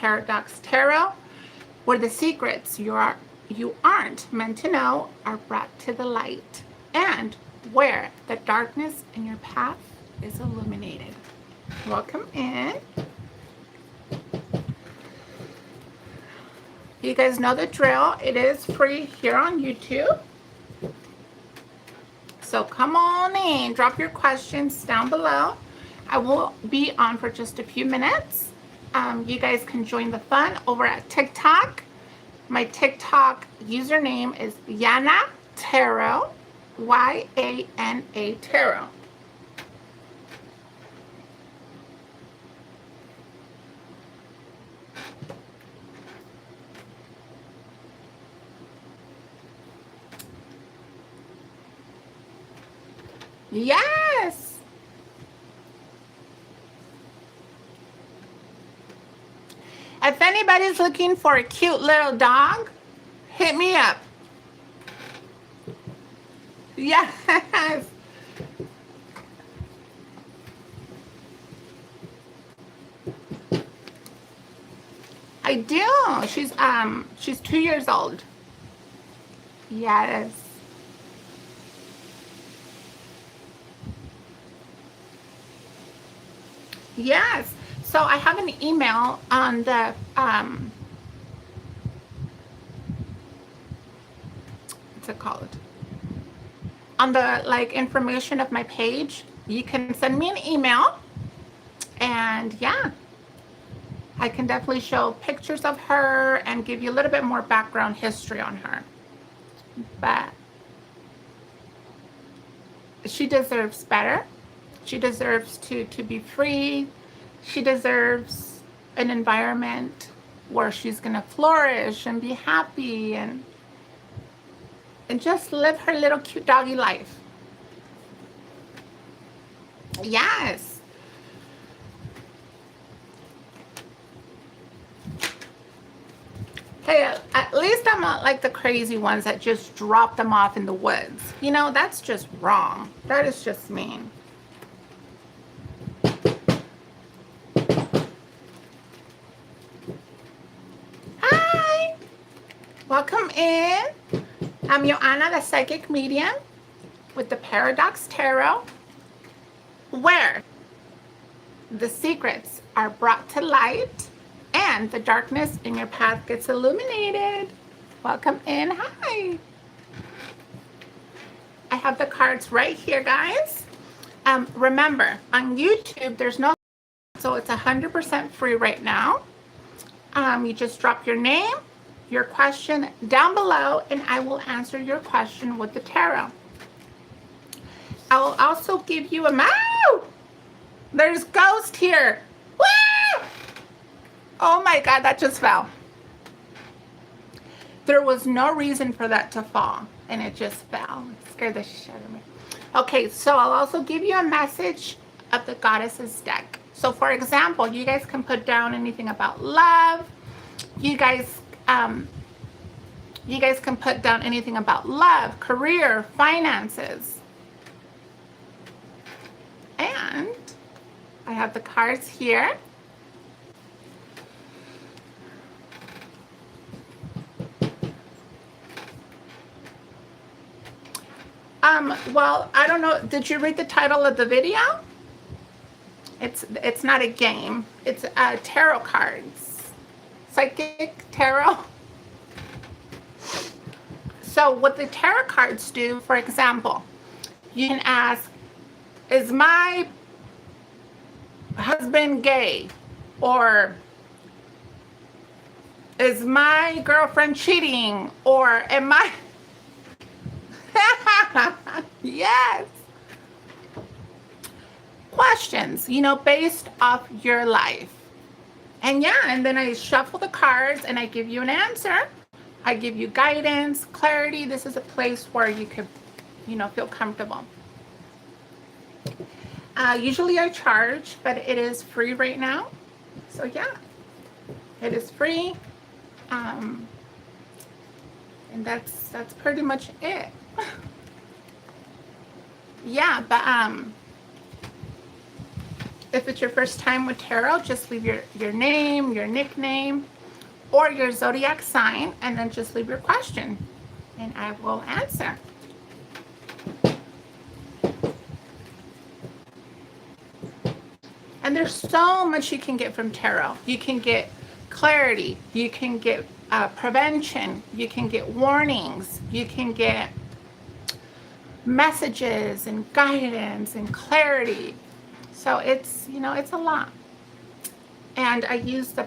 Paradox Tarot, where the secrets you aren't meant to know are brought to the light, and where the darkness in your path is illuminated. Welcome in. You guys know the drill. It is free here on YouTube. So come on in, drop your questions down below. I will be on for just a few minutes. You guys can join the fun over at TikTok. My TikTok username is Yana Tarot, Y-A-N-A Tarot. Yes. If anybody's looking for a cute little dog, hit me up. Yes. I do. She's 2 years old. Yes. Yes. So I have an email on the what's it called? On the information of my page. You can send me an email, and yeah, I can definitely show pictures of her and give you a little bit more background history on her. But she deserves better. She deserves to be free. She deserves an environment where she's gonna flourish and be happy and just live her little cute doggy life. Yes. Hey, at least I'm not like the crazy ones that just drop them off in the woods. You know, that's just wrong. That is just mean. Hi. Welcome in. I'm Yana, the psychic medium with the Paradox Tarot, where the secrets are brought to light and the darkness in your path gets illuminated. Welcome in. Hi. I have the cards right here, guys. Remember, on YouTube, there's no, so it's 100% free right now. You just drop your name, your question down below, and I will answer your question with the tarot. I will also give you a mouse. There's ghost here. Woo! Oh my God, that just fell. There was no reason for that to fall, and it just fell. It scared the shit out of me. Okay, so I'll also give you a message of the Goddesses deck. So for example, you guys can put down anything about love. You guys can put down anything about love, career, finances. And I have the cards here. Well, I don't know. Did you read the title of the video? It's not a game. It's tarot cards. Psychic tarot. So what the tarot cards do, for example, you can ask, is my husband gay? Or is my girlfriend cheating? Or am I... Yes. Questions, you know, based off your life. And yeah, and then I shuffle the cards and I give you an answer. I give you guidance, clarity. This is a place where you could, you know, feel comfortable. Usually I charge, but it is free right now. So yeah, it is free. And that's pretty much it. Yeah, but If it's your first time with tarot, just leave your name, your nickname, or your zodiac sign, and then just leave your question, and I will answer. And there's so much you can get from tarot. You can get clarity. You can get prevention. You can get warnings. You can get messages and guidance and clarity. So it's, you know, it's a lot. And I use the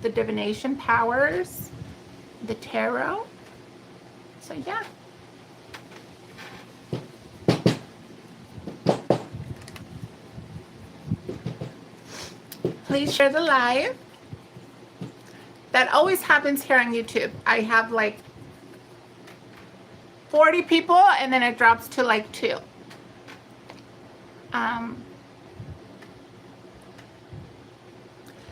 divination powers, the tarot. So yeah. Please share the live. That always happens here on YouTube. I have like 40 people and then it drops to like 2.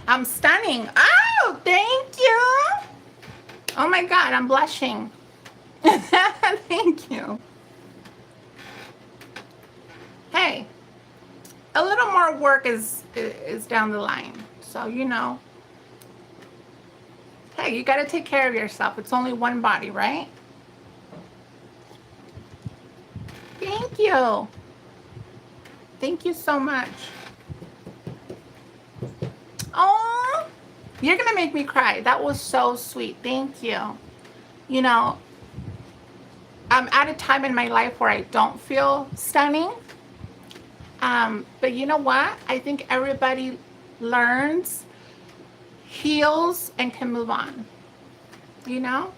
I'm stunning. Oh, thank you. Oh my God, I'm blushing. Thank you. Hey, a little more work is down the line. So, you know, hey, you got to take care of yourself. It's only one body, right? Thank you. Thank you so much. Oh, you're going to make me cry. That was so sweet. Thank you. You know, I'm at a time in my life where I don't feel stunning. But you know what? I think everybody learns, heals, and can move on. You know?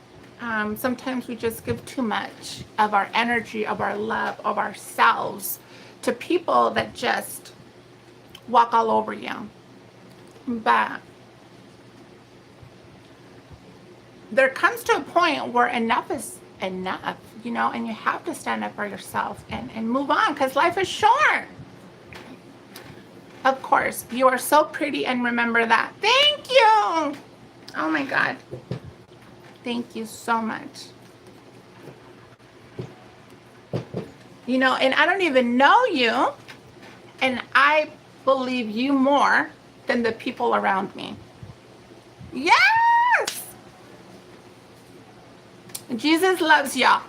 Sometimes we just give too much of our energy, of our love, of ourselves to people that just walk all over you. But there comes to a point where enough is enough, you know, and you have to stand up for yourself and move on, because life is short. Of course, you are so pretty, and remember that. Thank you. Oh my God. Thank you so much. You know, and I don't even know you, and I believe you more than the people around me. Yes! Jesus loves y'all.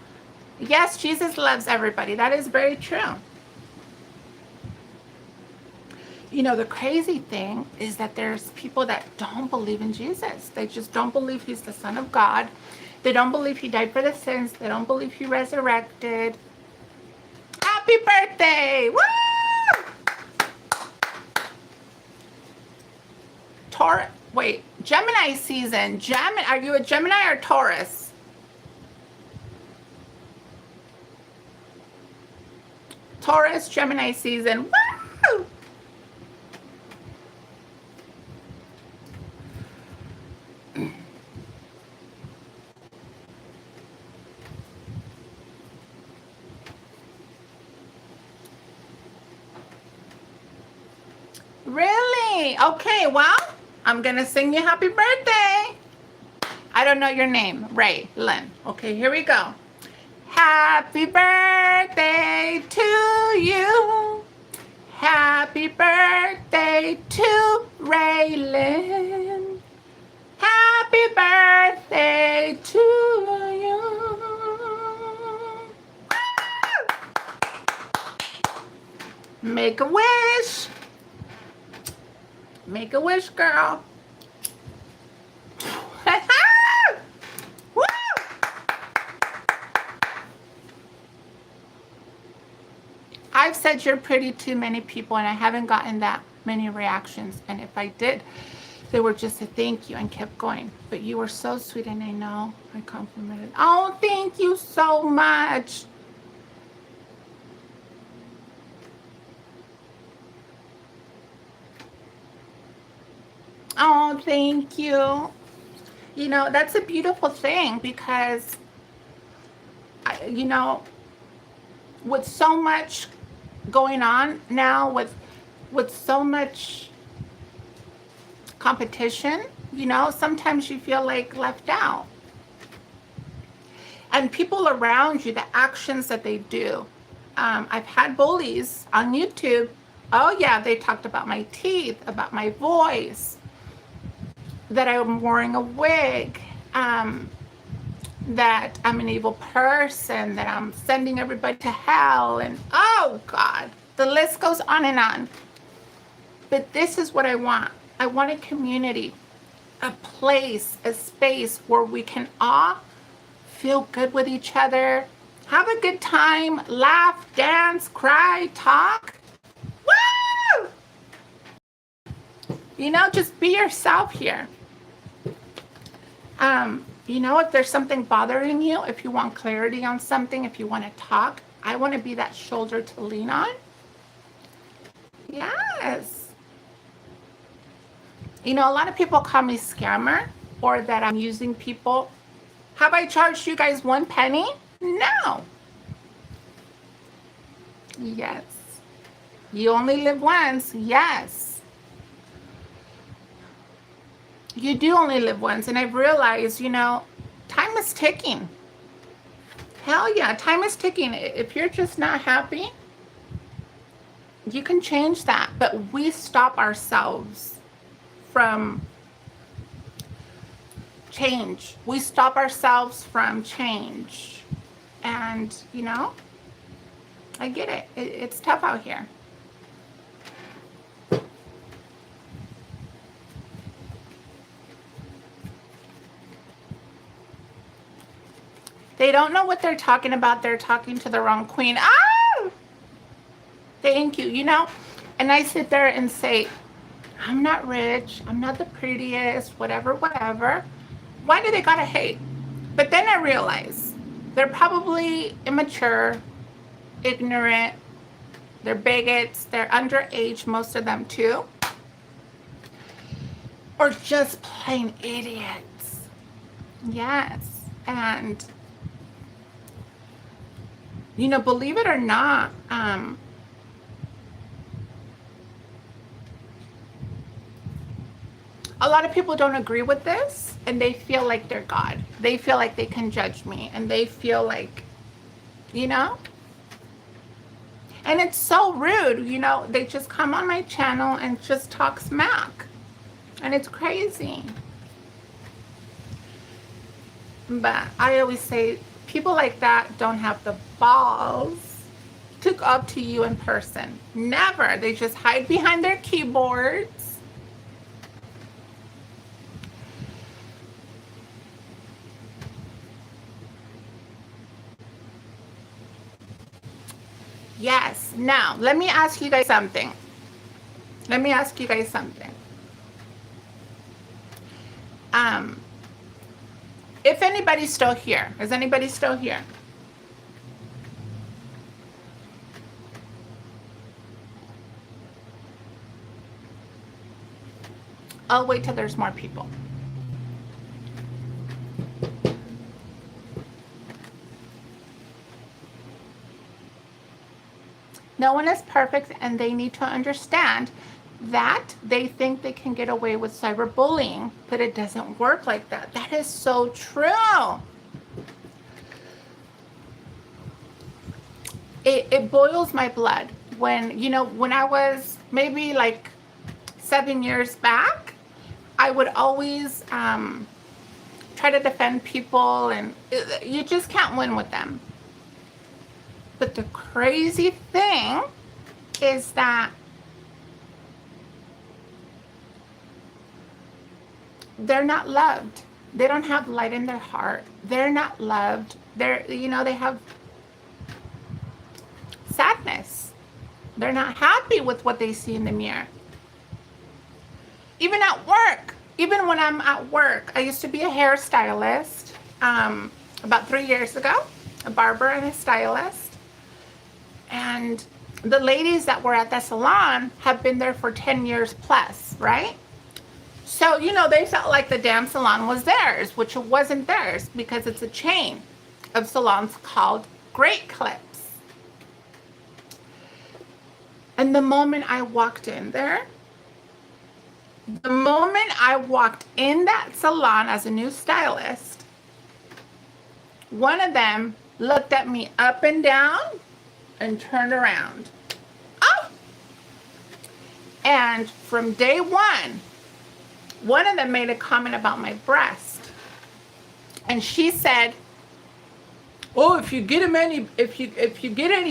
Yes, Jesus loves everybody. That is very true. You know, the crazy thing is that there's people that don't believe in Jesus. They just don't believe he's the Son of God. They don't believe he died for the sins. They don't believe he resurrected. Happy birthday! Woo! Wait, Gemini season. Are you a Gemini or Taurus? Taurus, Gemini season. Woo! Really? Okay, well, I'm going to sing you happy birthday. I don't know your name. Ray Lynn. Okay, here we go. Happy birthday to you. Happy birthday to Ray Lynn. Happy birthday to you. Make a wish. Make a wish, girl. Woo! I've said you're pretty to many people, and I haven't gotten that many reactions. And if I did, they were just a thank you and kept going. But you were so sweet, and I know I complimented. Oh, thank you so much. Oh, thank you. You know, that's a beautiful thing, because, you know, with so much going on now, with so much competition, you know, sometimes you feel like left out. And people around you, the actions that they do. I've had bullies on YouTube Oh yeah, they talked about my teeth, about my voice, that I'm wearing a wig, that I'm an evil person, that I'm sending everybody to hell, and oh God, the list goes on and on. But this is what I want. I want a community, a place, a space where we can all feel good with each other, have a good time, laugh, dance, cry, talk. Woo! You know, just be yourself here. You know, if there's something bothering you, if you want clarity on something, if you want to talk, I want to be that shoulder to lean on. Yes. You know, a lot of people call me scammer or that I'm using people. Have I charged you guys 1 penny? No. Yes. You only live once. Yes. You do only live once. And I've realized, you know, time is ticking. Hell yeah, time is ticking. If you're just not happy, you can change that. But we stop ourselves from change. We stop ourselves from change. And, you know, I get it. It's tough out here. They don't know what they're talking about. They're talking to the wrong queen. Ah! Thank you. You know, and I sit there and say, I'm not rich. I'm not the prettiest, whatever, whatever. Why do they gotta hate? But then I realize they're probably immature, ignorant, they're bigots, they're underage, most of them too. Or just plain idiots. Yes. And you know, believe it or not, a lot of people don't agree with this and they feel like they're God. They feel like they can judge me and they feel like, you know, and it's so rude, you know, they just come on my channel and just talk smack and it's crazy. But I always say people like that don't have the balls to go up to you in person. Never. They just hide behind their keyboards. Yes. Now, let me ask you guys something. Let me ask you guys something. If anybody's still here, is anybody still here? I'll wait till there's more people. No one is perfect and they need to understand that they think they can get away with cyberbullying, but it doesn't work like that. That is so true. It boils my blood when, you know, when I was maybe like 7 years back, I would always try to defend people and you just can't win with them. But the crazy thing is that they're not loved. They don't have light in their heart. They're not loved. They're, you know, they have sadness. They're not happy with what they see in the mirror. Even at work, even when I'm at work, I used to be a hairstylist about 3 years ago, a barber and a stylist. And the ladies that were at the salon have been there for 10 years plus, right? So, you know, they felt like the damn salon was theirs, which it wasn't theirs because it's a chain of salons called Great Clips. And the moment I walked in there, the moment I walked in that salon as a new stylist, one of them looked at me up and down and turned around. Oh! And from day one of them made a comment about my breast. And she said, oh, if you get any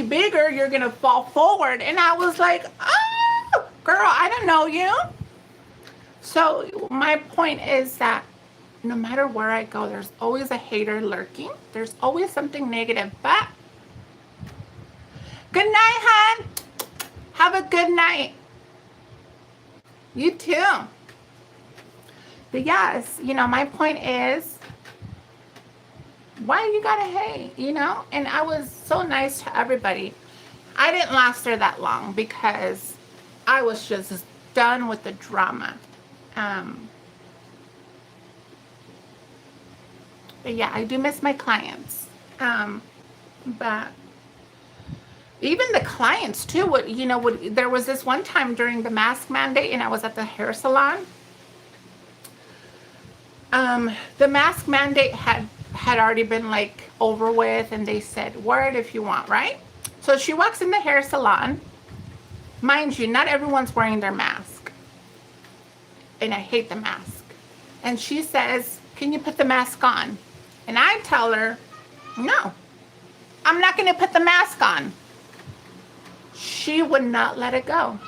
bigger, you're gonna fall forward. And I was like, oh, girl, I don't know you. So my point is that no matter where I go, there's always a hater lurking. There's always something negative. But good night, hon. Have a good night. You too. But yes, my point is, why you gotta hate, And I was so nice to everybody. I didn't last there that long because I was just done with the drama. But yeah, I do miss my clients. But even the clients too there was this one time during the mask mandate, and I was at the hair salon. The mask mandate had already been like over with, and they said, wear it if you want, right? So she walks in the hair salon. Mind you, not everyone's wearing their mask, and I hate the mask. And she says, can you put the mask on? And I tell her, no, I'm not going to put the mask on. She would not let it go.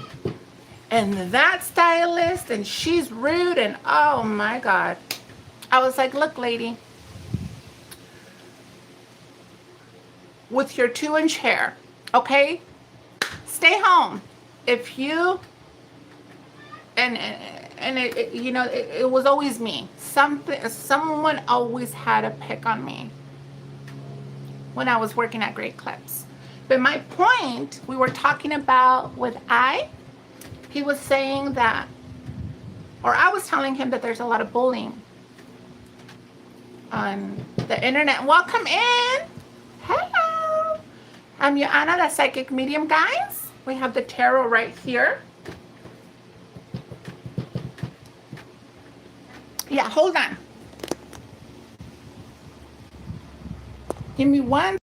And that stylist, and she's rude, and oh my God. I was like, look, lady, with your 2-inch hair, okay? Stay home. If you, and it was always me. Someone always had a pick on me when I was working at Great Clips. But my point, we were talking about with he was saying that, or I was telling him that there's a lot of bullying on the internet. Welcome in. Hello. I'm Yana, the psychic medium, guys. We have the tarot right here. Yeah, hold on. Give me one